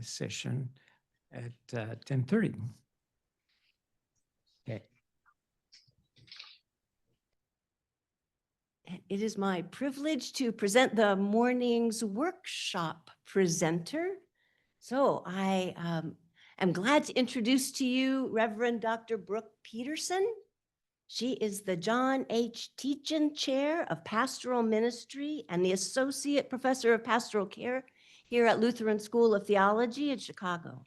session at 10:30. Okay. It is my privilege to present the morning's workshop presenter. So I am glad to introduce to you Reverend Dr. Brooke Petersen. She is the John H. Tietjen Chair of Pastoral Ministry and the Associate Professor of Pastoral Care here at Lutheran School of Theology in Chicago.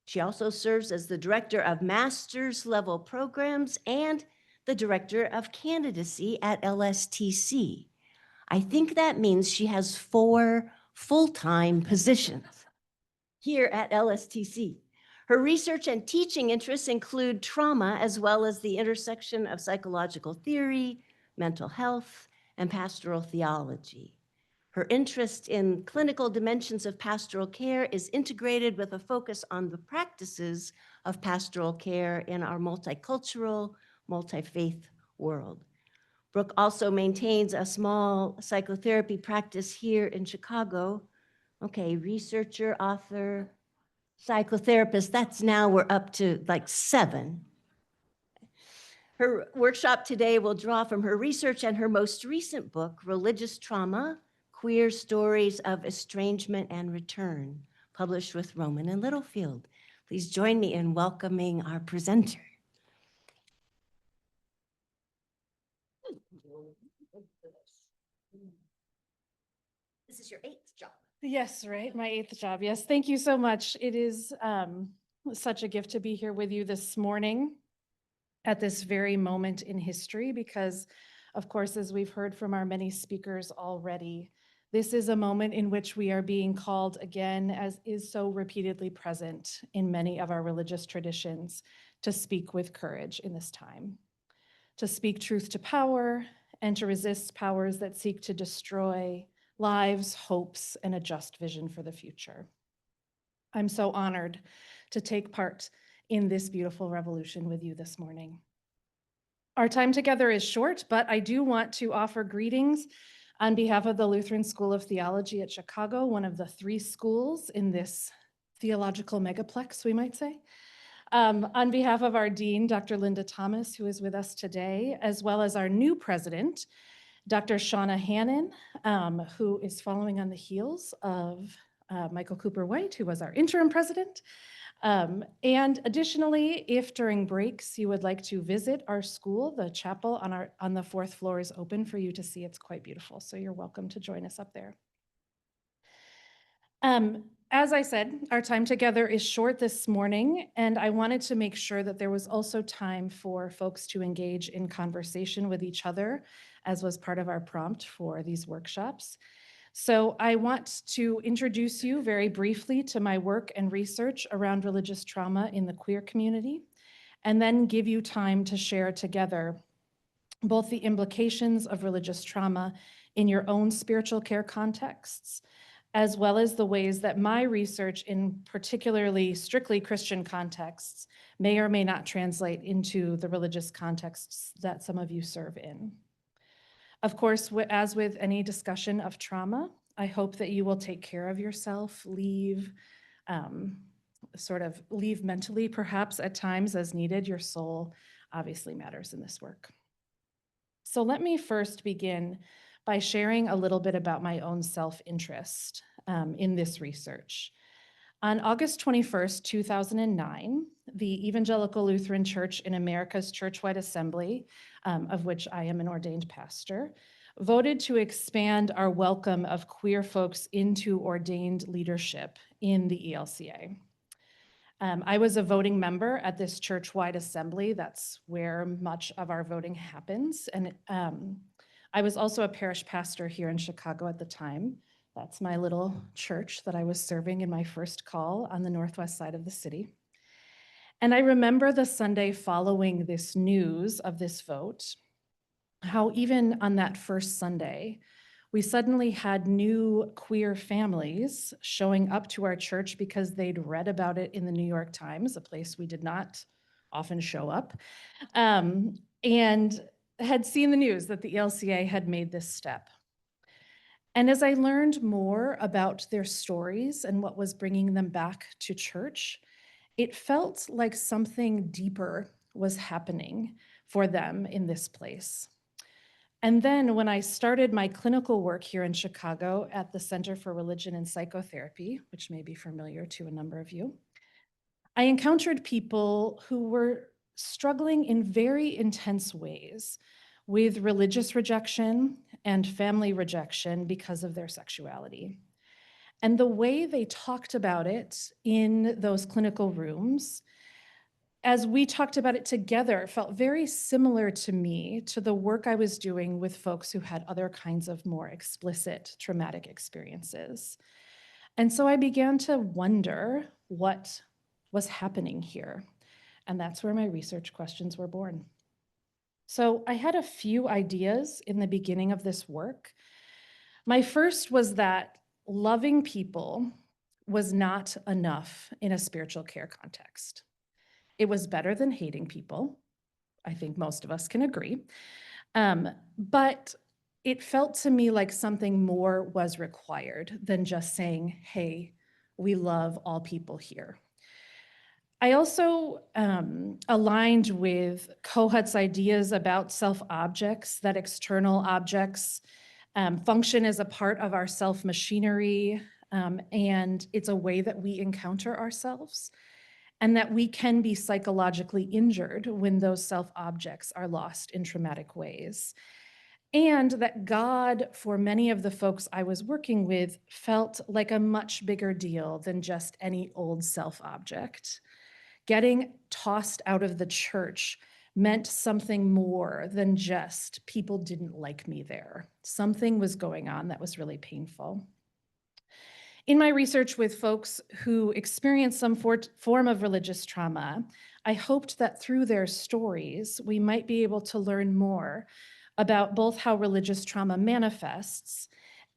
She also serves as the Director of Master's Level Programs and the Director of Candidacy at LSTC. I think that means she has 4 full-time positions here at LSTC. Her research and teaching interests include trauma, as well as the intersection of psychological theory, mental health, and pastoral theology. Her interest in clinical dimensions of pastoral care is integrated with a focus on the practices of pastoral care in our multicultural, multi-faith world. Brooke also maintains a small psychotherapy practice here in Chicago. Okay, researcher, author, psychotherapist, that's now we're up to like 7. Her workshop today will draw from her research and her most recent book, Religious Trauma, Queer Stories of Estrangement and Return, published with Rowman and Littlefield. Please join me in welcoming our presenter. This is your 8th job. Yes, right. My 8th job. Yes. Thank you so much. It is such a gift to be here with you this morning at this very moment in history, because of course, as we've heard from our many speakers already, this is a moment in which we are being called again, as is so repeatedly present in many of our religious traditions, to speak with courage in this time, to speak truth to power and to resist powers that seek to destroy lives, hopes, and a just vision for the future. I'm so honored to take part in this beautiful revolution with you this morning. Our time together is short, but I do want to offer greetings on behalf of the Lutheran School of Theology at Chicago, one of the 3 schools in this theological megaplex, we might say. On behalf of our dean, Dr. Linda Thomas, who is with us today, as well as our new president, Dr. Shauna Hannon, who is following on the heels of Michael Cooper White, who was our interim president. And additionally, if during breaks you would like to visit our school, the chapel on the 4th floor is open for you to see. It's quite beautiful, so you're welcome to join us up there. As I said, our time together is short this morning, and I wanted to make sure that there was also time for folks to engage in conversation with each other, as was part of our prompt for these workshops. So I want to introduce you very briefly to my work and research around religious trauma in the queer community, and then give you time to share together both the implications of religious trauma in your own spiritual care contexts, as well as the ways that my research in particularly strictly Christian contexts may or may not translate into the religious contexts that some of you serve in. Of course, as with any discussion of trauma, I hope that you will take care of yourself, leave mentally perhaps at times as needed. Your soul obviously matters in this work. So let me first begin by sharing a little bit about my own self-interest in this research. On August 21st, 2009, the Evangelical Lutheran Church in America's Churchwide Assembly, of which I am an ordained pastor, voted to expand our welcome of queer folks into ordained leadership in the ELCA. I was a voting member at this churchwide assembly. That's where much of our voting happens. And I was also a parish pastor here in Chicago at the time. That's my little church that I was serving in my first call on the northwest side of the city. And I remember the Sunday following this news of this vote, how even on that first Sunday, we suddenly had new queer families showing up to our church because they'd read about it in the New York Times, a place we did not often show up, and had seen the news that the ELCA had made this step. And as I learned more about their stories and what was bringing them back to church, it felt like something deeper was happening for them in this place. And then when I started my clinical work here in Chicago at the Center for Religion and Psychotherapy, which may be familiar to a number of you, I encountered people who were struggling in very intense ways with religious rejection and family rejection because of their sexuality. And the way they talked about it in those clinical rooms, as we talked about it together, felt very similar to me to the work I was doing with folks who had other kinds of more explicit traumatic experiences. And so I began to wonder what was happening here. And that's where my research questions were born. So I had a few ideas in the beginning of this work. My first was that loving people was not enough in a spiritual care context. It was better than hating people. I think most of us can agree. But it felt to me like something more was required than just saying, hey, we love all people here. I also aligned with Kohut's ideas about self-objects, that external objects function as a part of our self-machinery, and it's a way that we encounter ourselves, and that we can be psychologically injured when those self-objects are lost in traumatic ways. And that God, for many of the folks I was working with, felt like a much bigger deal than just any old self-object. Getting tossed out of the church meant something more than just people didn't like me there. Something was going on that was really painful. In my research with folks who experienced some form of religious trauma, I hoped that through their stories, we might be able to learn more about both how religious trauma manifests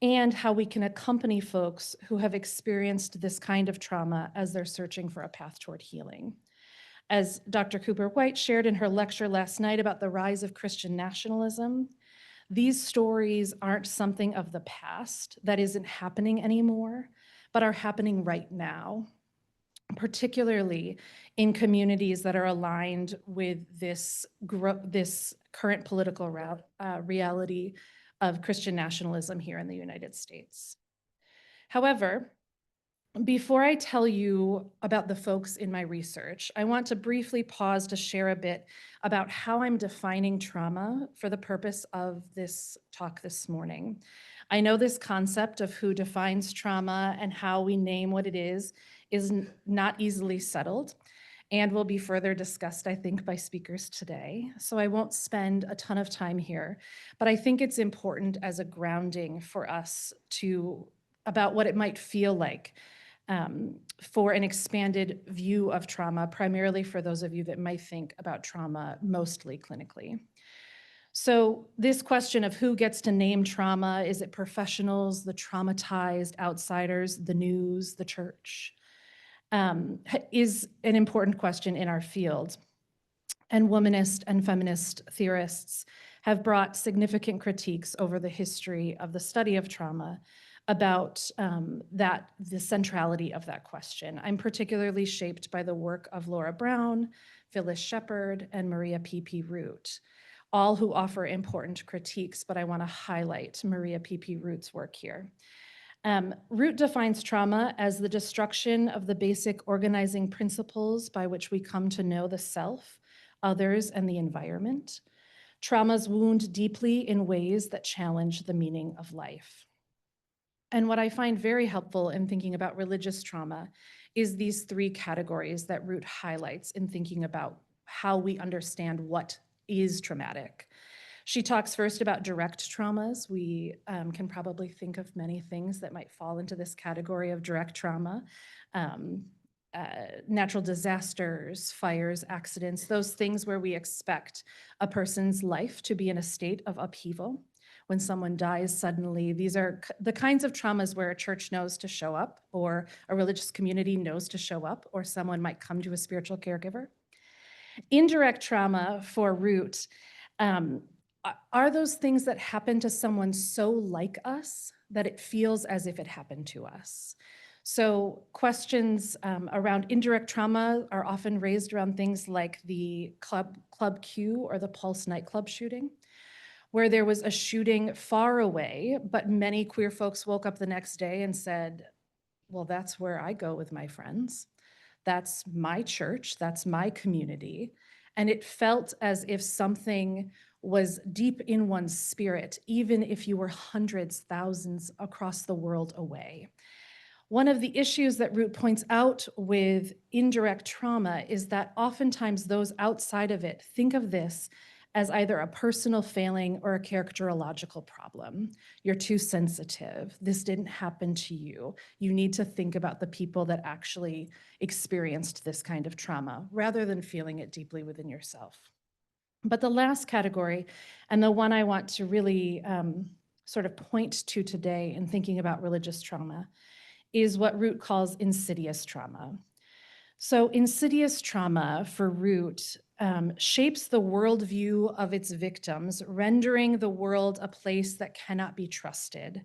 and how we can accompany folks who have experienced this kind of trauma as they're searching for a path toward healing. As Dr. Cooper White shared in her lecture last night about the rise of Christian nationalism, these stories aren't something of the past that isn't happening anymore, but are happening right now, particularly in communities that are aligned with this current political reality of Christian nationalism here in the United States. However, before I tell you about the folks in my research, I want to briefly pause to share a bit about how I'm defining trauma for the purpose of this talk this morning. I know this concept of who defines trauma and how we name what it is not easily settled and will be further discussed, I think, by speakers today. So I won't spend a ton of time here, but I think it's important as a grounding for us about what it might feel like for an expanded view of trauma, primarily for those of you that might think about trauma mostly clinically. So this question of who gets to name trauma, is it professionals, the traumatized, outsiders, the news, the church, is an important question in our field. And womanist and feminist theorists have brought significant critiques over the history of the study of trauma about the centrality of that question. I'm particularly shaped by the work of Laura Brown, Phyllis Shepard, and Maria P.P. Root, all who offer important critiques, but I want to highlight Maria P.P. Root's work here. Root defines trauma as the destruction of the basic organizing principles by which we come to know the self, others, and the environment. Traumas wound deeply in ways that challenge the meaning of life. And what I find very helpful in thinking about religious trauma is these three categories that Root highlights in thinking about how we understand what is traumatic. She talks first about direct traumas. We can probably think of many things that might fall into this category of direct trauma. Natural disasters, fires, accidents, those things where we expect a person's life to be in a state of upheaval. When someone dies suddenly, these are the kinds of traumas where a church knows to show up, or a religious community knows to show up, or someone might come to a spiritual caregiver. Indirect trauma for Root are those things that happen to someone so like us that it feels as if it happened to us? So questions around indirect trauma are often raised around things like the Club Q or the Pulse nightclub shooting, where there was a shooting far away, but many queer folks woke up the next day and said, well, that's where I go with my friends. That's my church, that's my community. And it felt as if something was deep in one's spirit, even if you were hundreds, thousands across the world away. One of the issues that Root points out with indirect trauma is that oftentimes those outside of it think of this as either a personal failing or a characterological problem. You're too sensitive. This didn't happen to you. You need to think about the people that actually experienced this kind of trauma rather than feeling it deeply within yourself. But the last category, and the one I want to really sort of point to today in thinking about religious trauma, is what Root calls insidious trauma. So insidious trauma for Root shapes the worldview of its victims, rendering the world a place that cannot be trusted,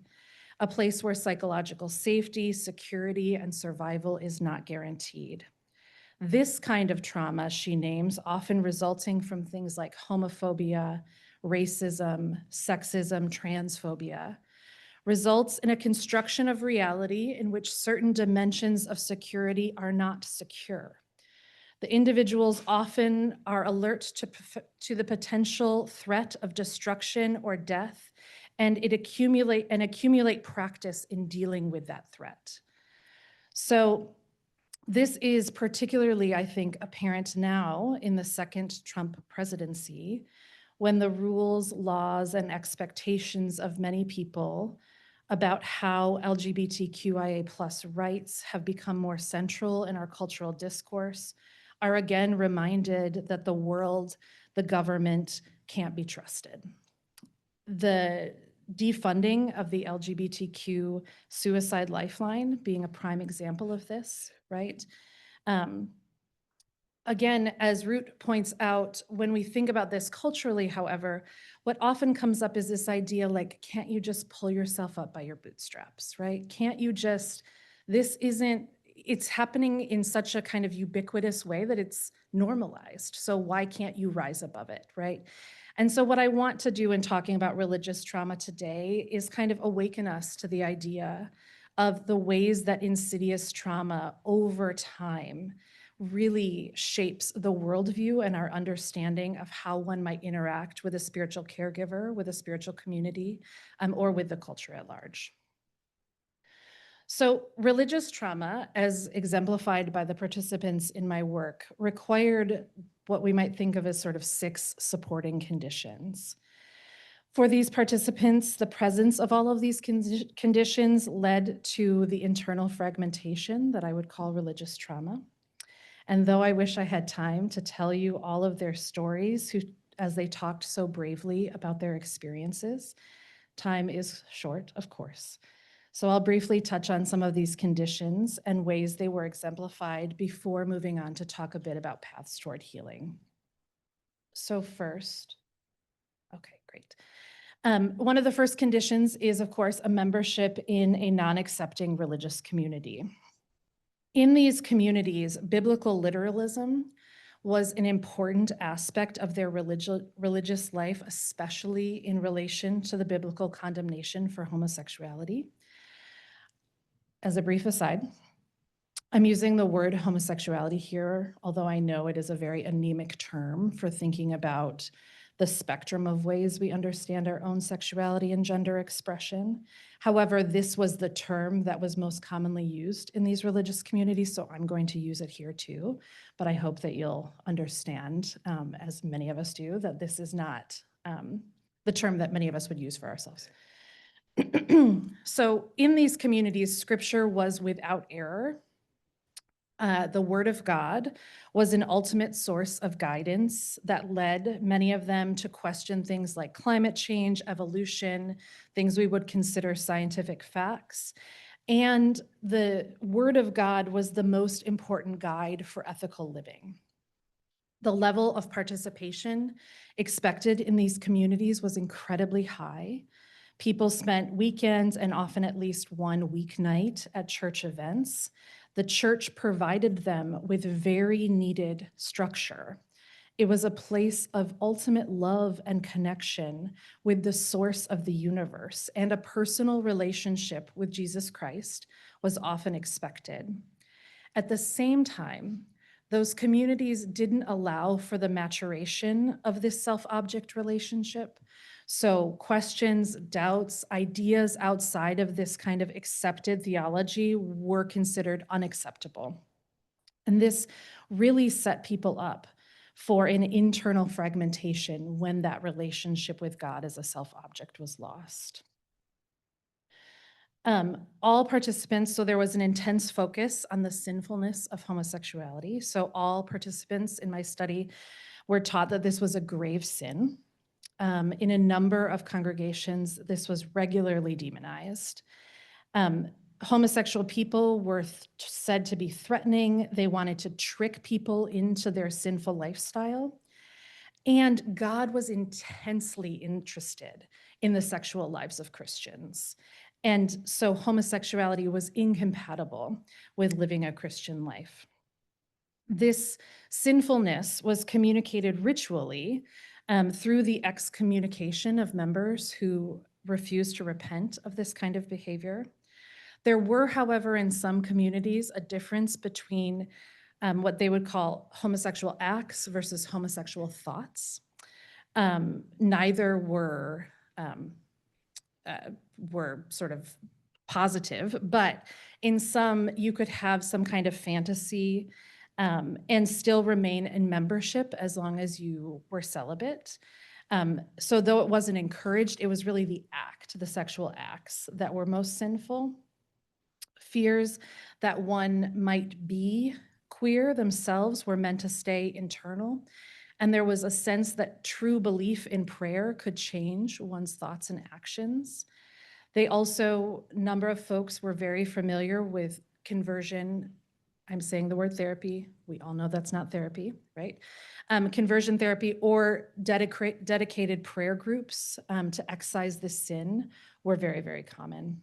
a place where psychological safety, security, and survival is not guaranteed. This kind of trauma, she names, often resulting from things like homophobia, racism, sexism, transphobia, results in a construction of reality in which certain dimensions of security are not secure. The individuals often are alert to the potential threat of destruction or death, and accumulate practice in dealing with that threat. So this is particularly, I think, apparent now in the second Trump presidency, when the rules, laws, and expectations of many people about how LGBTQIA+ rights have become more central in our cultural discourse are again reminded that the world, the government can't be trusted. The defunding of the LGBTQ suicide lifeline being a prime example of this, right? Again, as Root points out, when we think about this culturally, however, what often comes up is this idea like, can't you just pull yourself up by your bootstraps, right? Can't you just, it's happening in such a kind of ubiquitous way that it's normalized. So why can't you rise above it, right? And so what I want to do in talking about religious trauma today is kind of awaken us to the idea of the ways that insidious trauma over time really shapes the worldview and our understanding of how one might interact with a spiritual caregiver, with a spiritual community, or with the culture at large. So religious trauma, as exemplified by the participants in my work, required what we might think of as sort of 6 supporting conditions. For these participants, the presence of all of these conditions led to the internal fragmentation that I would call religious trauma. And though I wish I had time to tell you all of their stories as they talked so bravely about their experiences, time is short, of course. So I'll briefly touch on some of these conditions and ways they were exemplified before moving on to talk a bit about paths toward healing. So first, okay, great. One of the first conditions is, of course, a membership in a non-accepting religious community. In these communities, biblical literalism was an important aspect of their religious life, especially in relation to the biblical condemnation for homosexuality. As a brief aside, I'm using the word homosexuality here, although I know it is a very anemic term for thinking about the spectrum of ways we understand our own sexuality and gender expression. However, this was the term that was most commonly used in these religious communities, so I'm going to use it here too. But I hope that you'll understand, as many of us do, that this is not the term that many of us would use for ourselves. So in these communities, scripture was without error. The Word of God was an ultimate source of guidance that led many of them to question things like climate change, evolution, things we would consider scientific facts. And the Word of God was the most important guide for ethical living. The level of participation expected in these communities was incredibly high. People spent weekends and often at least one weeknight at church events. The church provided them with very needed structure. It was a place of ultimate love and connection with the source of the universe, and a personal relationship with Jesus Christ was often expected. At the same time, those communities didn't allow for the maturation of this self-object relationship. So questions, doubts, ideas outside of this kind of accepted theology were considered unacceptable. And this really set people up for an internal fragmentation when that relationship with God as a self-object was lost. All participants, so there was an intense focus on the sinfulness of homosexuality. So all participants in my study were taught that this was a grave sin. In a number of congregations, this was regularly demonized. Homosexual people were said to be threatening. They wanted to trick people into their sinful lifestyle. And God was intensely interested in the sexual lives of Christians. And so homosexuality was incompatible with living a Christian life. This sinfulness was communicated ritually through the excommunication of members who refused to repent of this kind of behavior. There were, however, in some communities, a difference between what they would call homosexual acts versus homosexual thoughts. Neither were sort of positive, but in some, you could have some kind of fantasy and still remain in membership as long as you were celibate. So though it wasn't encouraged, it was really the sexual acts that were most sinful. Fears that one might be queer themselves were meant to stay internal. And there was a sense that true belief in prayer could change one's thoughts and actions. A number of folks were very familiar with conversion. I'm saying the word therapy. We all know that's not therapy, right? Conversion therapy or dedicated prayer groups to excise this sin were very, very common.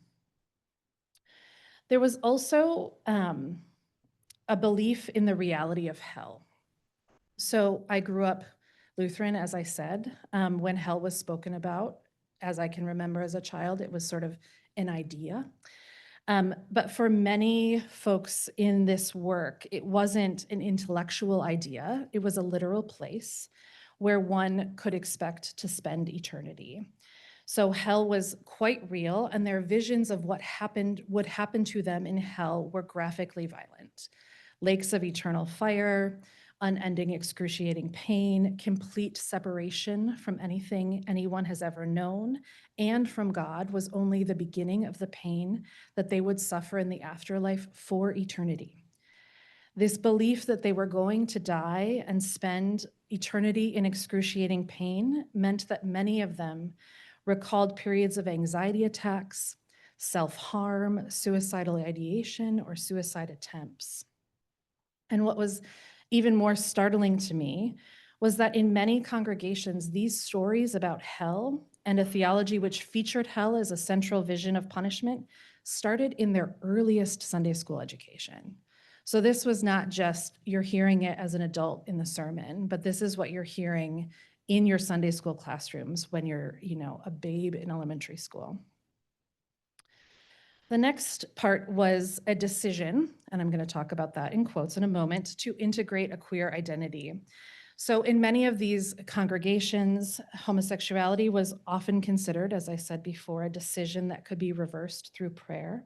There was also a belief in the reality of hell. So I grew up Lutheran, as I said, when hell was spoken about. As I can remember as a child, it was sort of an idea. But for many folks in this work, it wasn't an intellectual idea. It was a literal place where one could expect to spend eternity. So hell was quite real, and their visions of what would happen to them in hell were graphically violent. Lakes of eternal fire, unending excruciating pain, complete separation from anything anyone has ever known and from God was only the beginning of the pain that they would suffer in the afterlife for eternity. This belief that they were going to die and spend eternity in excruciating pain meant that many of them recalled periods of anxiety attacks, self-harm, suicidal ideation, or suicide attempts. And what was even more startling to me was that in many congregations, these stories about hell and a theology which featured hell as a central vision of punishment started in their earliest Sunday school education. So this was not just you're hearing it as an adult in the sermon, but this is what you're hearing in your Sunday school classrooms when you're, a babe in elementary school. The next part was a decision, and I'm going to talk about that in quotes in a moment, to integrate a queer identity. So in many of these congregations, homosexuality was often considered, as I said before, a decision that could be reversed through prayer.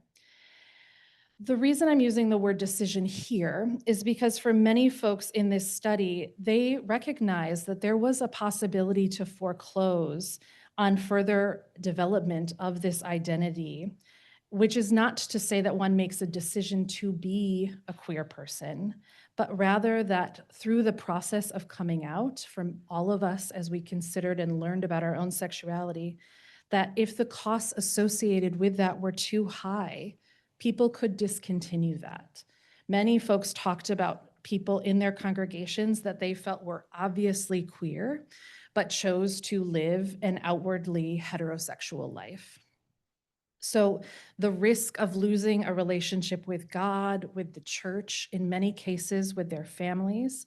The reason I'm using the word decision here is because for many folks in this study, they recognize that there was a possibility to foreclose on further development of this identity, which is not to say that one makes a decision to be a queer person, but rather that through the process of coming out from all of us as we considered and learned about our own sexuality, that if the costs associated with that were too high, people could discontinue that. Many folks talked about people in their congregations that they felt were obviously queer, but chose to live an outwardly heterosexual life. So the risk of losing a relationship with God, with the church, in many cases with their families,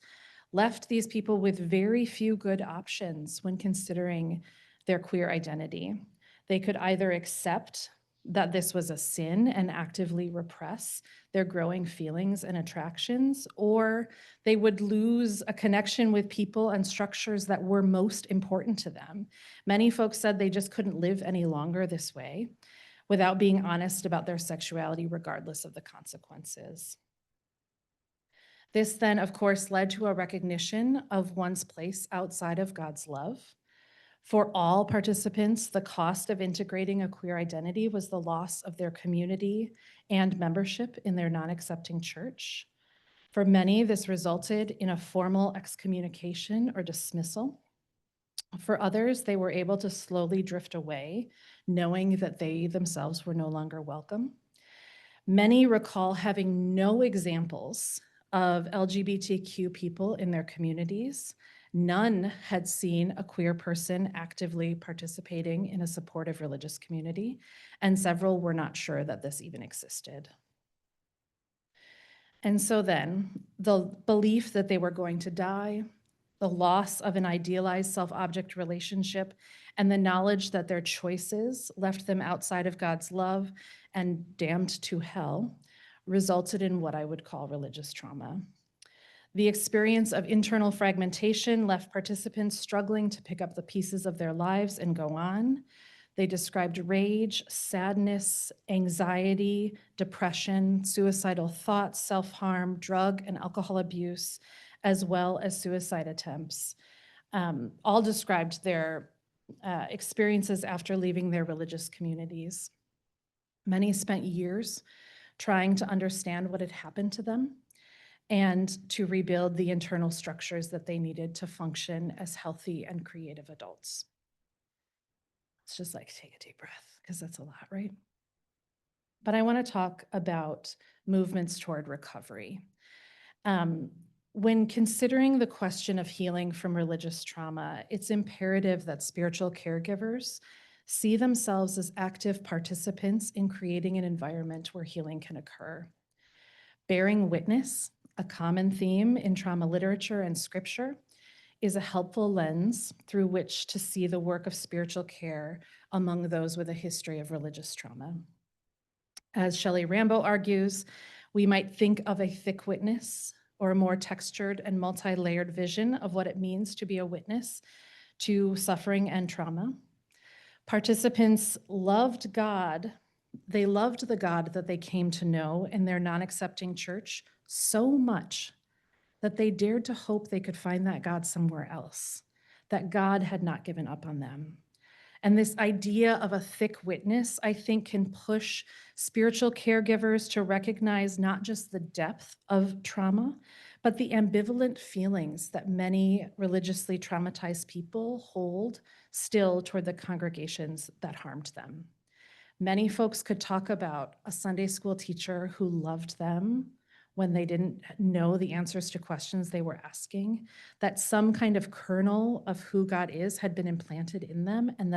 left these people with very few good options when considering their queer identity. They could either accept that this was a sin and actively repress their growing feelings and attractions, or they would lose a connection with people and structures that were most important to them. Many folks said they just couldn't live any longer this way without being honest about their sexuality, regardless of the consequences. This then, of course, led to a recognition of one's place outside of God's love. For all participants, the cost of integrating a queer identity was the loss of their community and membership in their non-accepting church. For many, this resulted in a formal excommunication or dismissal. For others, they were able to slowly drift away, knowing that they themselves were no longer welcome. Many recall having no examples of LGBTQ people in their communities. None had seen a queer person actively participating in a supportive religious community, and several were not sure that this even existed. And so then, the belief that they were going to die, the loss of an idealized self-object relationship, and the knowledge that their choices left them outside of God's love and damned to hell, resulted in what I would call religious trauma. The experience of internal fragmentation left participants struggling to pick up the pieces of their lives and go on. They described rage, sadness, anxiety, depression, suicidal thoughts, self-harm, drug and alcohol abuse, as well as suicide attempts. All described their experiences after leaving their religious communities. Many spent years trying to understand what had happened to them and to rebuild the internal structures that they needed to function as healthy and creative adults. Let's just take a deep breath, because that's a lot, right? But I want to talk about movements toward recovery. When considering the question of healing from religious trauma, it's imperative that spiritual caregivers see themselves as active participants in creating an environment where healing can occur. Bearing witness, a common theme in trauma literature and scripture, is a helpful lens through which to see the work of spiritual care among those with a history of religious trauma. As Shelley Rambo argues, we might think of a thick witness or a more textured and multi-layered vision of what it means to be a witness to suffering and trauma. Participants loved God. They loved the God that they came to know in their non-accepting church so much that they dared to hope they could find that God somewhere else, that God had not given up on them. And this idea of a thick witness, I think, can push spiritual caregivers to recognize not just the depth of trauma, but the ambivalent feelings that many religiously traumatized people hold still toward the congregations that harmed them. Many folks could talk about a Sunday school teacher who loved them when they didn't know the answers to questions they were asking, that some kind of kernel of who God is had been implanted in them, and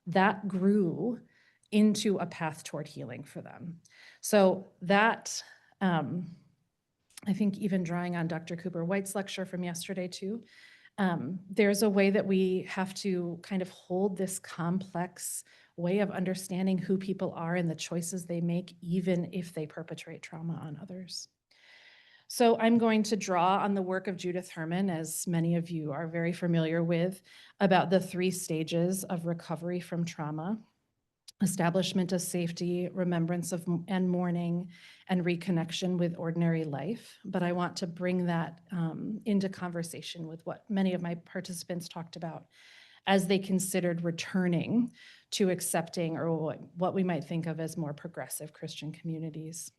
that grew into a path toward healing for them. So that, I think even drawing on Dr. Cooper White's lecture from yesterday too, there's a way that we have to kind of hold this complex way of understanding who people are and the choices they make, even if they perpetrate trauma on others. So I'm going to draw on the work of Judith Herman, as many of you are very familiar with, about the 3 stages of recovery from trauma: establishment of safety, remembrance of and mourning, and reconnection with ordinary life. But I want to bring that into conversation with what many of my participants talked about as they considered returning to accepting, or what we might think of as more progressive Christian communities.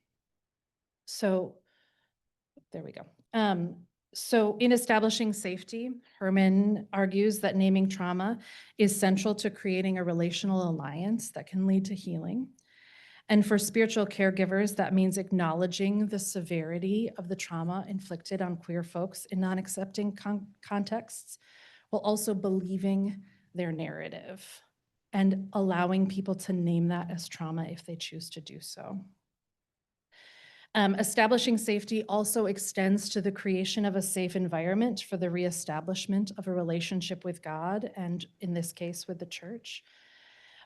So there we go. So in establishing safety, Herman argues that naming trauma is central to creating a relational alliance that can lead to healing. And for spiritual caregivers, that means acknowledging the severity of the trauma inflicted on queer folks in non-accepting contexts, while also believing their narrative and allowing people to name that as trauma if they choose to do so. Establishing safety also extends to the creation of a safe environment for the reestablishment of a relationship with God, and in this case, with the church.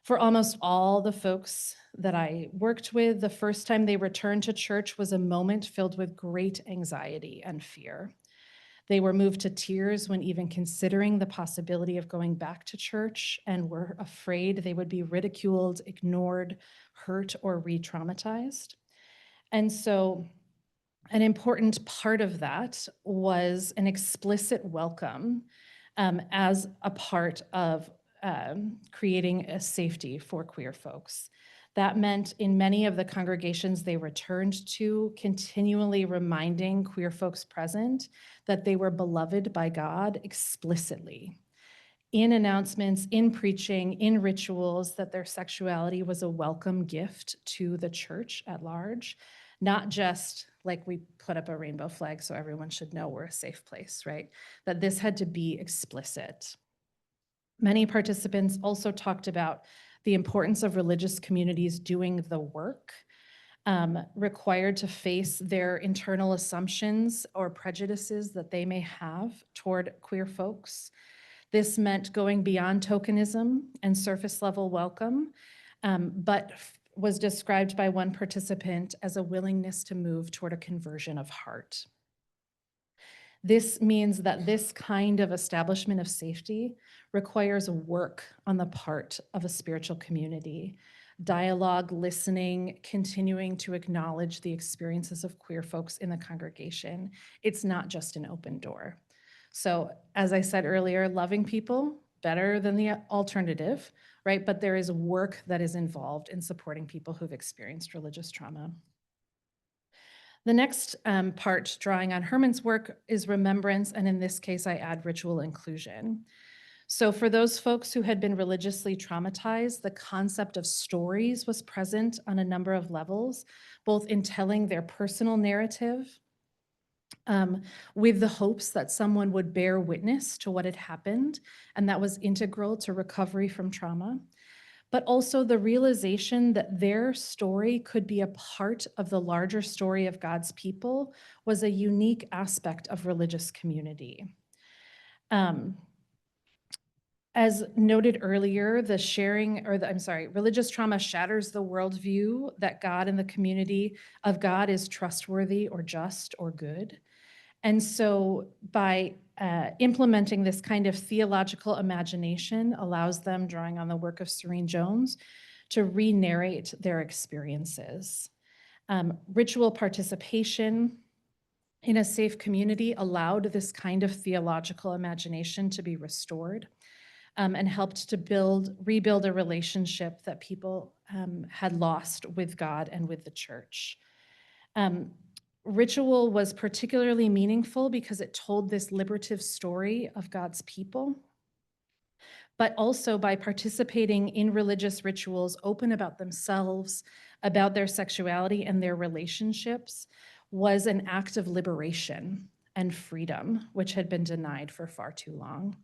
For almost all the folks that I worked with, the first time they returned to church was a moment filled with great anxiety and fear. They were moved to tears when even considering the possibility of going back to church, and were afraid they would be ridiculed, ignored, hurt, or re-traumatized. And so an important part of that was an explicit welcome as a part of creating a safety for queer folks. That meant in many of the congregations they returned to, continually reminding queer folks present that they were beloved by God explicitly. In announcements, in preaching, in rituals, that their sexuality was a welcome gift to the church at large, not just like we put up a rainbow flag so everyone should know we're a safe place, right? That this had to be explicit. Many participants also talked about the importance of religious communities doing the work required to face their internal assumptions or prejudices that they may have toward queer folks. This meant going beyond tokenism and surface level welcome, but was described by one participant as a willingness to move toward a conversion of heart. This means that this kind of establishment of safety requires work on the part of a spiritual community, dialogue, listening, continuing to acknowledge the experiences of queer folks in the congregation. It's not just an open door. So as I said earlier, loving people, better than the alternative, right? But there is work that is involved in supporting people who've experienced religious trauma. The next part, drawing on Herman's work, is remembrance, and in this case, I add ritual inclusion. So for those folks who had been religiously traumatized, the concept of stories was present on a number of levels, both in telling their personal narrative, with the hopes that someone would bear witness to what had happened, and that was integral to recovery from trauma, but also the realization that their story could be a part of the larger story of God's people was a unique aspect of religious community. As noted earlier, religious trauma shatters the worldview that God and the community of God is trustworthy or just or good. And so by implementing this kind of theological imagination allows them, drawing on the work of Serene Jones, to re-narrate their experiences. Ritual participation in a safe community allowed this kind of theological imagination to be restored, and helped to rebuild a relationship that people had lost with God and with the church. Ritual was particularly meaningful because it told this liberative story of God's people, but also by participating in religious rituals open about themselves, about their sexuality and their relationships, was an act of liberation and freedom, which had been denied for far too long.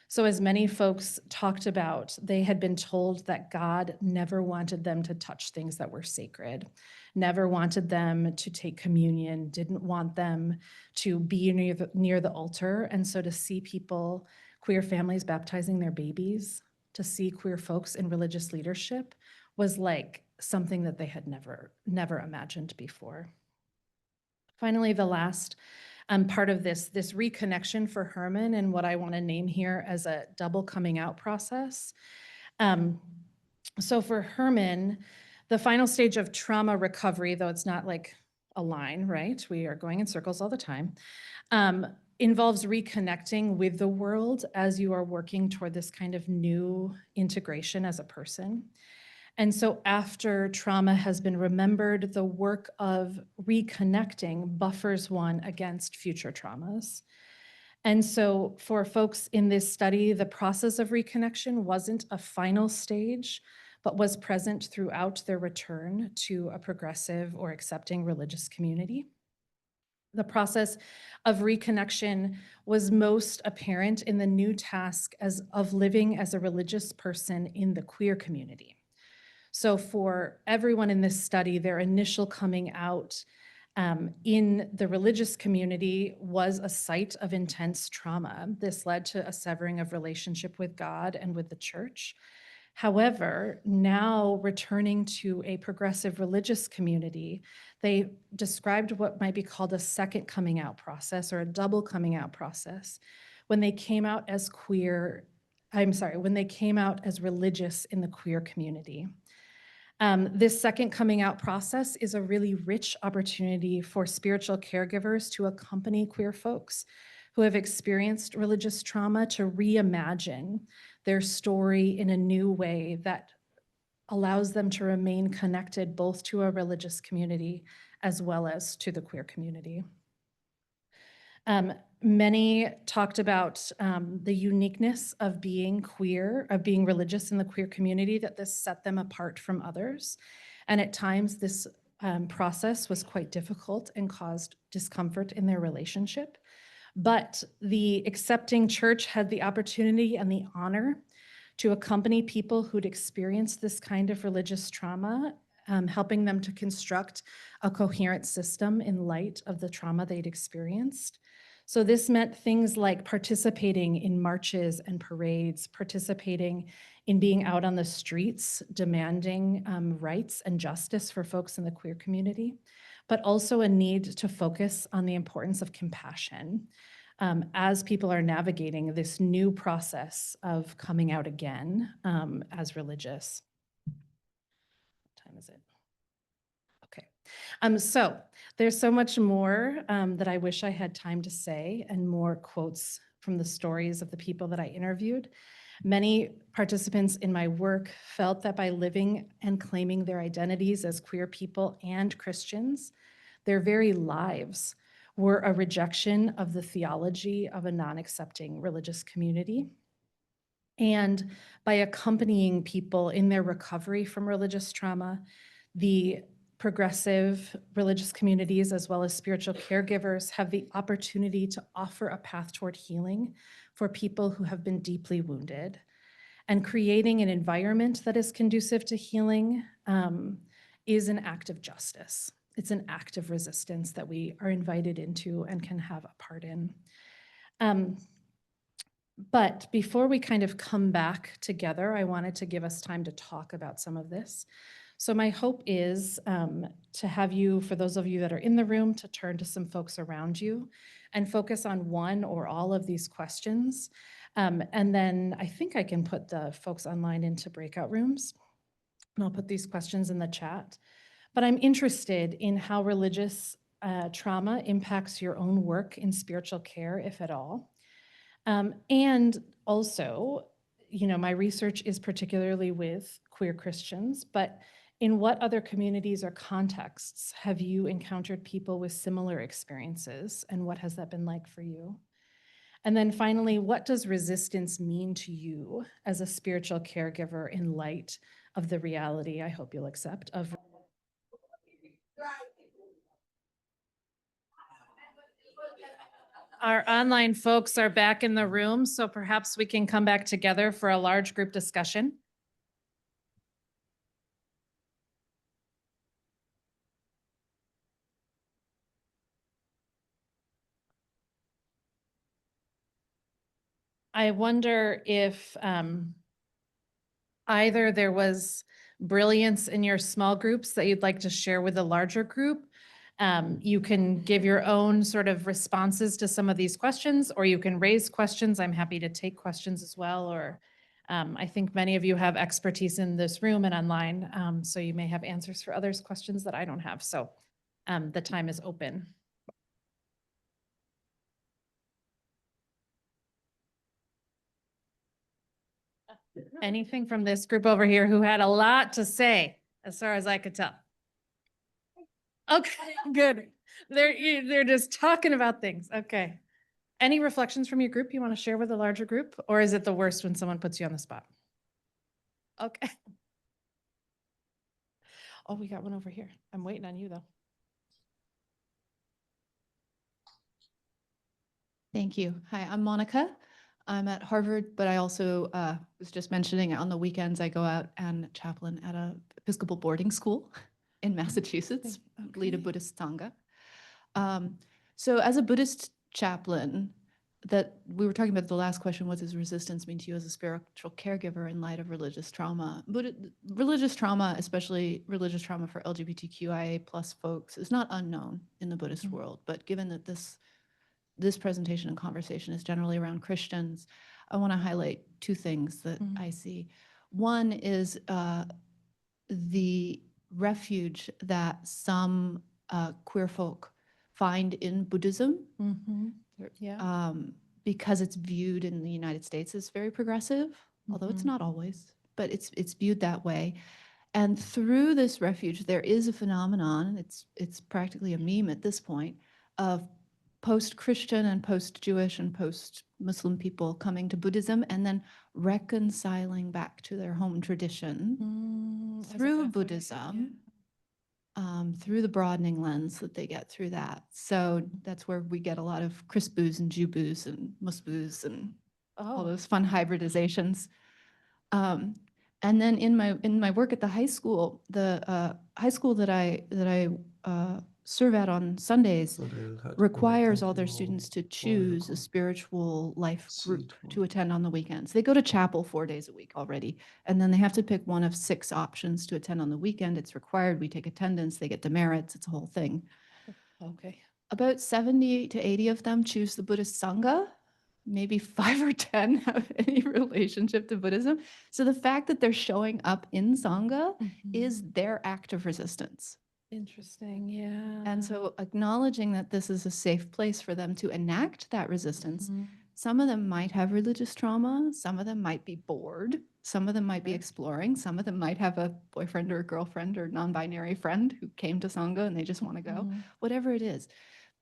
So as many folks talked about, they had been told that God never wanted them to touch things that were sacred, never wanted them to take communion, didn't want them to be near the altar. And so to see people, queer families baptizing their babies, to see queer folks in religious leadership was like something that they had never imagined before. Finally, the last part of this reconnection for Herman, and what I want to name here as a double coming out process. So for Herman, the final stage of trauma recovery, though it's not like a line, right? We are going in circles all the time, involves reconnecting with the world as you are working toward this kind of new integration as a person. And so after trauma has been remembered, the work of reconnecting buffers one against future traumas. And so for folks in this study, the process of reconnection wasn't a final stage, but was present throughout their return to a progressive or accepting religious community. The process of reconnection was most apparent in the new task of living as a religious person in the queer community. So for everyone in this study, their initial coming out in the religious community was a site of intense trauma. This led to a severing of relationship with God and with the church. However, now returning to a progressive religious community, they described what might be called a second coming out process or a double coming out process. When they came out as when they came out as religious in the queer community. This second coming out process is a really rich opportunity for spiritual caregivers to accompany queer folks who have experienced religious trauma to reimagine their story in a new way that allows them to remain connected both to a religious community as well as to the queer community. Many talked about the uniqueness of being queer, of being religious in the queer community, that this set them apart from others. And at times this process was quite difficult and caused discomfort in their relationship. But the accepting church had the opportunity and the honor to accompany people who'd experienced this kind of religious trauma, helping them to construct a coherent system in light of the trauma they'd experienced. So this meant things like participating in marches and parades, participating in being out on the streets, demanding rights and justice for folks in the queer community, but also a need to focus on the importance of compassion as people are navigating this new process of coming out again as religious. What time is it? Okay. So there's so much more that I wish I had time to say, and more quotes from the stories of the people that I interviewed. Many participants in my work felt that by living and claiming their identities as queer people and Christians, their very lives were a rejection of the theology of a non-accepting religious community. And by accompanying people in their recovery from religious trauma, the progressive religious communities, as well as spiritual caregivers, have the opportunity to offer a path toward healing for people who have been deeply wounded. And creating an environment that is conducive to healing is an act of justice. It's an act of resistance that we are invited into and can have a part in. But before we kind of come back together, I wanted to give us time to talk about some of this. So my hope is to have you, for those of you that are in the room, to turn to some folks around you and focus on one or all of these questions. And then I think I can put the folks online into breakout rooms. And I'll put these questions in the chat. But I'm interested in how religious trauma impacts your own work in spiritual care, if at all. And also, you know, my research is particularly with queer Christians, but in what other communities or contexts have you encountered people with similar experiences, and what has that been like for you? And then finally, what does resistance mean to you as a spiritual caregiver in light of the reality, I hope you'll accept, of our online folks are back in the room, so perhaps we can come back together for a large group discussion. I wonder if either there was brilliance in your small groups that you'd like to share with a larger group. You can give your own sort of responses to some of these questions, or you can raise questions. I'm happy to take questions as well, or I think many of you have expertise in this room and online, so you may have answers for others' questions that I don't have. So the time is open. Anything from this group over here who had a lot to say, as far as I could tell? Okay, good. They're just talking about things. Okay. Any reflections from your group you want to share with a larger group? Or is it the worst when someone puts you on the spot? Okay. Oh, we got one over here. I'm waiting on you though. Thank you. Hi, I'm Monica. I'm at Harvard, but I also was just mentioning on the weekends I go out and chaplain at a Episcopal boarding school in Massachusetts, lead a Okay. Buddhist Sangha. So as a Buddhist chaplain, that we were talking about the last question, what does resistance mean to you as a spiritual caregiver in light of religious trauma? Religious trauma, especially religious trauma for LGBTQIA plus folks, is not unknown in the Buddhist world. But given that this presentation and conversation is generally around Christians, I want to highlight two things that I see. One is the refuge that some queer folk find in Buddhism, Yeah. because it's viewed in the United States as very progressive, although it's not always, but it's viewed that way. And through this refuge, there is a phenomenon, it's practically a meme at this point, of post-Christian and post-Jewish and post-Muslim people coming to Buddhism and then reconciling back to their home tradition As a through Catholic, Buddhism, through the broadening lens that they get through that. So that's where we get a lot of Chrisboos and Jewboos and Musboos and all Oh, those fun hybridizations. And then in my work at the high school, the high school that I serve at on Sundays requires all their students to choose a spiritual life group to attend on the weekends. They go to chapel 4 days a week already, and then they have to pick one of 6 options to attend on the weekend. It's required. We take attendance. They get demerits. It's a whole thing. okay. About 70 to 80 of them choose the Buddhist Sangha. Maybe 5 or 10 have any relationship to Buddhism. So the fact that they're showing up in Sangha is their act of resistance. Interesting. Yeah. And so acknowledging that this is a safe place for them to enact that resistance. Some of them might have religious trauma. Some of them might be bored. Some of them might be exploring. Some of them might have a boyfriend or a girlfriend or non-binary friend who came to Sangha and they just want to go, whatever it is.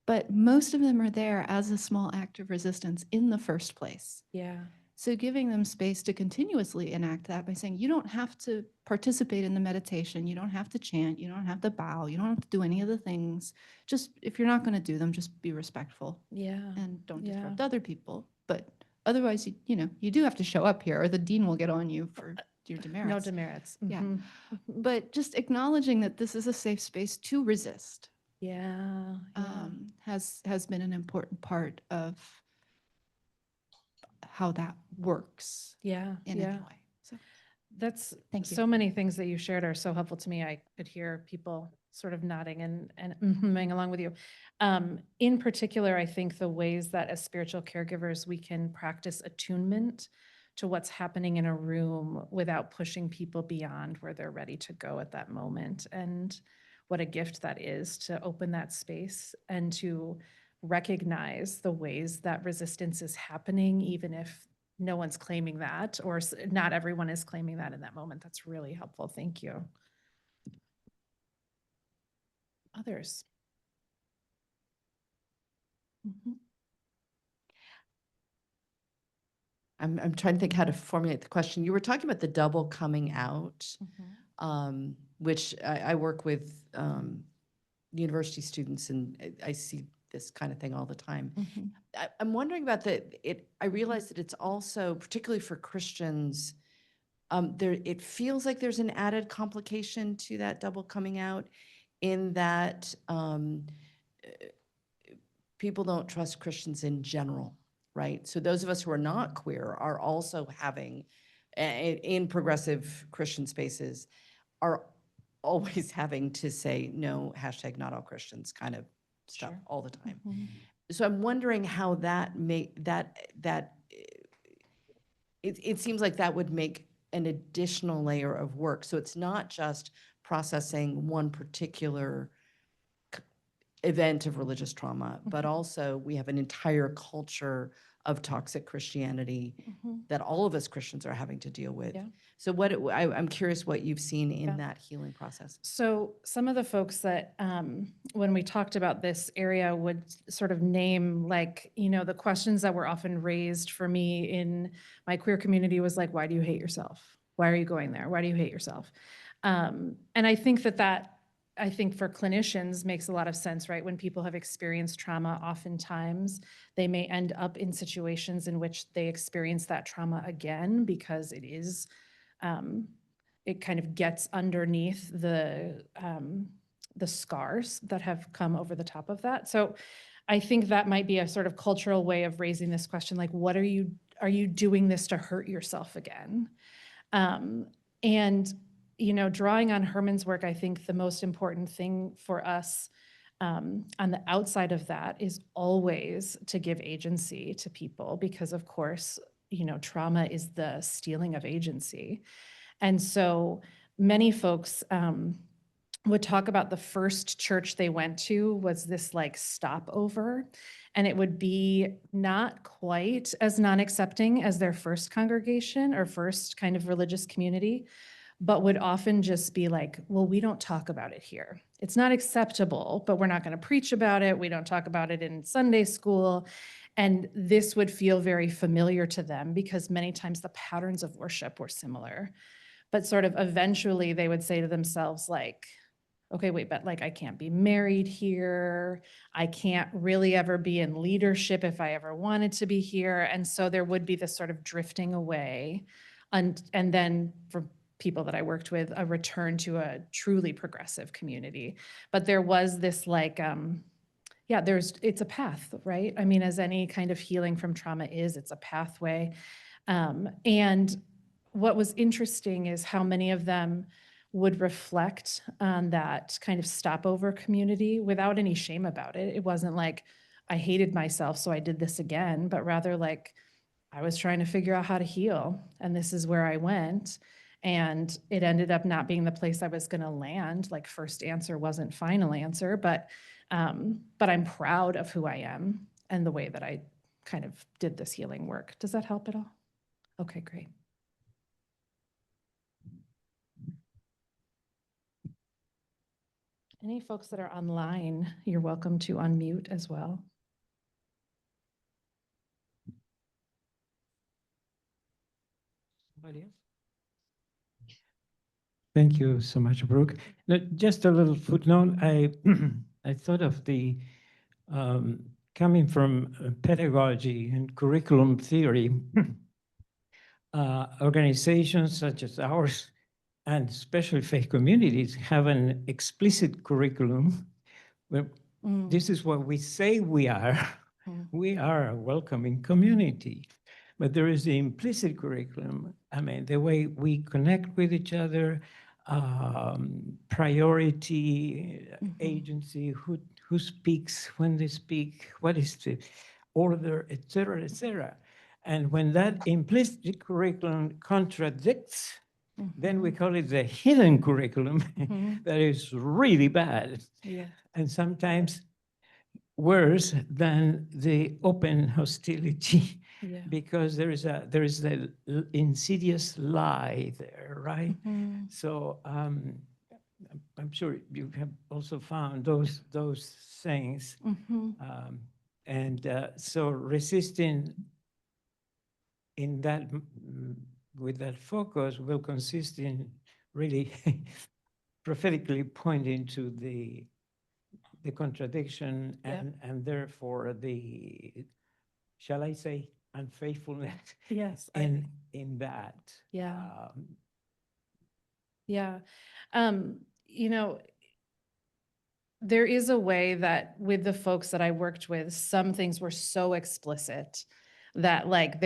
But most of them are there as a small act of resistance in the first place. Yeah. So giving them space to continuously enact that by saying, you don't have to participate in the meditation, you don't have to chant, you don't have to bow, you don't have to do any of the things. Just if you're not going to do them, just be respectful Yeah. and don't Yeah. disrupt other people. But otherwise, you do have to show up here or the dean will get on you for your demerits. No demerits. Yeah. But just acknowledging that this is a safe space to resist. Yeah. Has been an important part of how that works Yeah. in any way. So That's Thank you. so many things that you shared are so helpful to me. I could hear people sort of nodding and mm-hmming along with you. In particular, I think the ways that as spiritual caregivers, we can practice attunement to what's happening in a room without pushing people beyond where they're ready to go at that moment. And what a gift that is to open that space and to recognize the ways that resistance is happening, even if no one's claiming that, or not everyone is claiming that in that moment. That's really helpful. Thank you. Others? I'm trying to think how to formulate the question. You were talking about the double coming out, which I work with university students, and I see this kind of thing all the time. I'm wondering about I realize that it's also, particularly for Christians, it feels like there's an added complication to that double coming out in that people don't trust Christians in general, right? So those of us who are not queer are also having, in progressive Christian spaces, are always having to say, no, hashtag not all Christians kind of stuff all the time. So I'm wondering how it seems like that would make an additional layer of work. So it's not just processing one particular event of religious trauma, but also we have an entire culture of toxic Christianity that all of us Christians are having to deal with. Yeah. So I'm curious what you've seen in that healing process. So some of the folks that, when we talked about this area, would sort of name, like, the questions that were often raised for me in my queer community was like, why do you hate yourself? Why are you going there? Why do you hate yourself? And I think I think for clinicians makes a lot of sense, right? When people have experienced trauma, oftentimes they may end up in situations in which they experience that trauma again because it is, it kind of gets underneath the scars that have come over the top of that. So I think that might be a sort of cultural way of raising this question, like, what are you doing this to hurt yourself again? And, you know, drawing on Herman's work, I think the most important thing for us on the outside of that is always to give agency to people, because of course, you know, trauma is the stealing of agency. And so many folks would talk about the first church they went to was this like stopover, and it would be not quite as non-accepting as their first congregation or first kind of religious community, but would often just be like, well, we don't talk about it here. It's not acceptable, but we're not going to preach about it. We don't talk about it in Sunday school. And this would feel very familiar to them because many times the patterns of worship were similar. But sort of eventually they would say to themselves like, okay, wait, but like I can't be married here. I can't really ever be in leadership if I ever wanted to be here. And so there would be this sort of drifting away. And then for people that I worked with, a return to a truly progressive community. But there was this like, yeah, it's a path, right? I mean, as any kind of healing from trauma is, it's a pathway. And what was interesting is how many of them would reflect on that kind of stopover community without any shame about it. It wasn't like, I hated myself, so I did this again, but rather like, I was trying to figure out how to heal, and this is where I went. And it ended up not being the place I was going to land. Like first answer wasn't final answer, but I'm proud of who I am and the way that I kind of did this healing work. Does that help at all? Okay, great. Any folks that are online, you're welcome to unmute as well. Somebody else? Thank you so much, Brooke. Now, just a little footnote. I I thought of the coming from pedagogy and curriculum theory, organizations such as ours and special faith communities have an explicit curriculum. Well, this is what we say we are. We are a welcoming community. But there is the implicit curriculum. I mean, the way we connect with each other, priority, agency, who speaks, when they speak, what is the order, et cetera, et cetera. And when that implicit curriculum contradicts, then we call it the hidden curriculum that is really bad. Yeah. And sometimes worse than the open hostility, because there is the insidious lie there, right? So I'm sure you have also found those things, and so resisting in that with that focus will consist in really prophetically pointing to the contradiction and therefore the, shall I say, unfaithfulness Yes. in that. Yeah. Yeah. You know, there is a way that with the folks that I worked with, some things were so explicit that like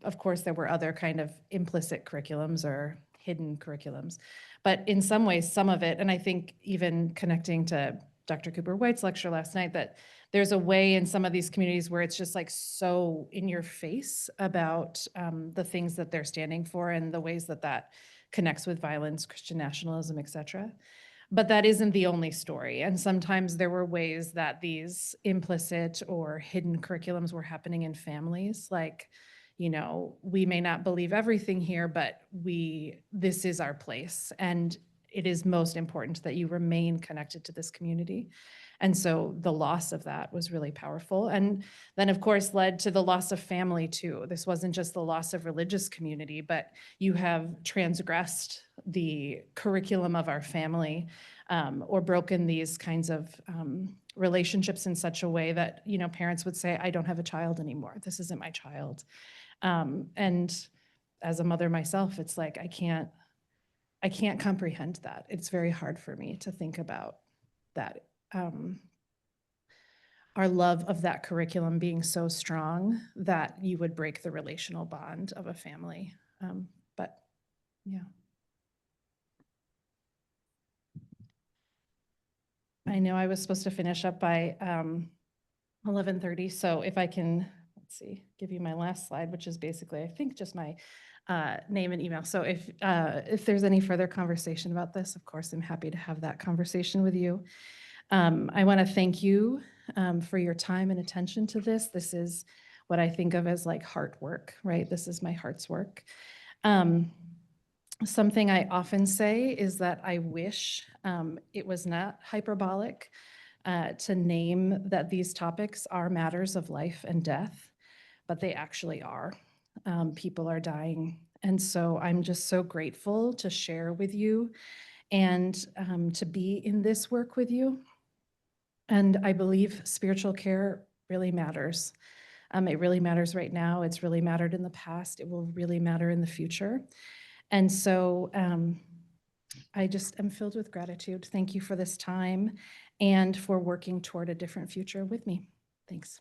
of course there were other kind of implicit curriculums or hidden curriculums, but in some ways, some of it, and I think even connecting to Dr. Cooper White's lecture last night, that there's a way in some of these communities where it's just like so in your face about the things that they're standing for and the ways that that connects with violence, Christian nationalism, et cetera. But that isn't the only story. And sometimes there were ways that these implicit or hidden curriculums were happening in families. Like, you know, we may not believe everything here, but this is our place. And it is most important that you remain connected to this community. And so the loss of that was really powerful. And then, of course, led to the loss of family too. This wasn't just the loss of religious community, but you have transgressed the curriculum of our family, or broken these kinds of relationships in such a way that, you know, parents would say, I don't have a child anymore. This isn't my child. And as a mother myself, it's like, I can't comprehend that. It's very hard for me to think about that. Our love of that curriculum being so strong that you would break the relational bond of a family. But yeah. I know I was supposed to finish up by 11:30, so if I can, let's see, give you my last slide, which is basically, I think, just my name and email. So if there's any further conversation about this, of course, I'm happy to have that conversation with you. I want to thank you for your time and attention to this. This is what I think of as like heart work, right? This is my heart's work. Something I often say is that I wish it was not hyperbolic to name that these topics are matters of life and death, but they actually are. People are dying. And so I'm just so grateful to share with you and to be in this work with you. And I believe spiritual care really matters. It really matters right now. It's really mattered in the past. It will really matter in the future. And so I just am filled with gratitude. Thank you for this time and for working toward a different future with me. Thanks.